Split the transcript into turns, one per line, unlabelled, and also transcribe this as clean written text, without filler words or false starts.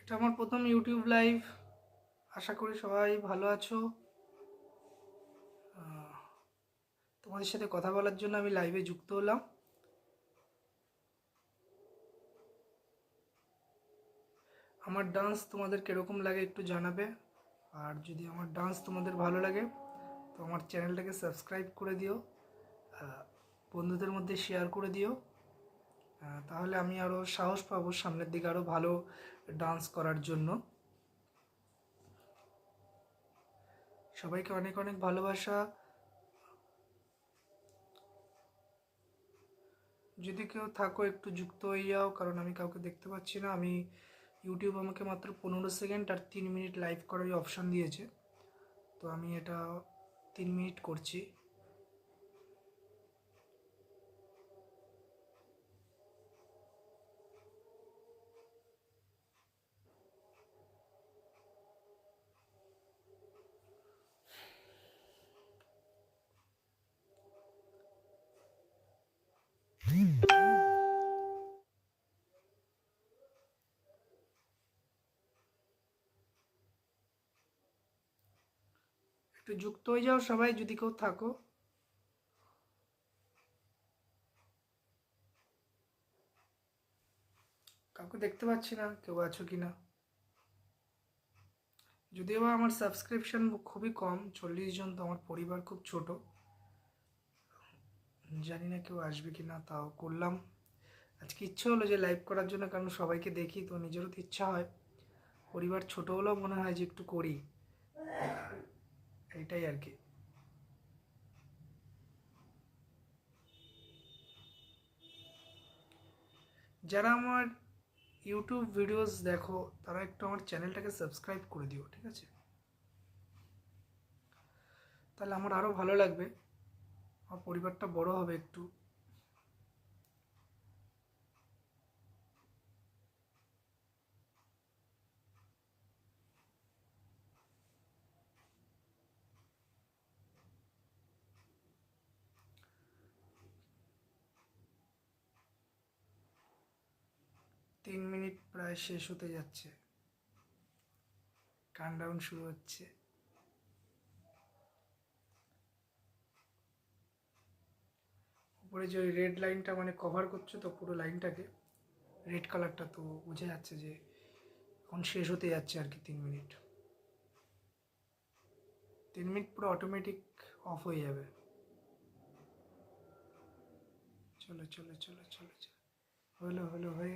এটা আমার প্রথম ইউটিউব লাইভ। আশা করি সবাই ভালো আছো। তোমাদের সাথে কথা বলার জন্য আমি লাইভে যুক্ত হলাম। আমার ডান্স তোমাদের কীরকম লাগে একটু জানাবে। আর যদি আমার ডান্স তোমাদের ভালো লাগে তো আমার চ্যানেলটাকে সাবস্ক্রাইব করে দিও, বন্ধুদের মধ্যে শেয়ার করে দিও। তাহলে আমি আরও সাহস পাবো সামনের দিকে আরও ভালো ডান্স করার জন্য। সবাইকে অনেক অনেক ভালোবাসা। যদি কেউ থাকো একটু যুক্ত হয়ে যাও, কারণ আমি কাউকে দেখতে পাচ্ছি না। আমি ইউটিউব আমাকে মাত্র 15 সেকেন্ড আর 3 মিনিট লাইভ করার অপশান দিয়েছে, তো আমি এটা 3 মিনিট করছি। একটু যুক্ত হয়ে যাও সবাই যদি কেউ থাকো। কাউকে দেখতে পাচ্ছি না, কেউ আছো কি না। যদিও বা আমার সাবস্ক্রিপশন খুবই কম, 40 জন, তো আমার পরিবার খুব ছোট। জানি না কেউ আসবে কি না, তাও করলাম। আজকে ইচ্ছে হলো যে লাইভ করার জন্য, কারণ সবাইকে দেখি তো নিজেরও তো ইচ্ছা হয়। পরিবার ছোট হলেও মনে হয় যে একটু করি, এইটাই আর কি। যারা আমার ইউটিউব ভিডিওস দেখো তারা একটু আমার চ্যানেলটাকে সাবস্ক্রাইব করে দিও, ঠিক আছে? তাহলে আমার আরও ভালো লাগবে, আমার পরিবারটা বড় হবে একটু। তিন মিনিট প্রায় শেষ হতে যাচ্ছে, কাউন্টডাউন শুরু হচ্ছে। উপরে যে ওই রেড লাইনটা মানে কভার করছে তো পুরো লাইনটাকে, রেড কালারটা, তো বোঝা যাচ্ছে যে এখন শেষ হতে যাচ্ছে আর কি। 3 মিনিট, 3 মিনিট পুরো অটোমেটিক অফ হয়ে যাবে। চলো চলো চলো চলো চলো, হলো হলো, হয়ে গেল।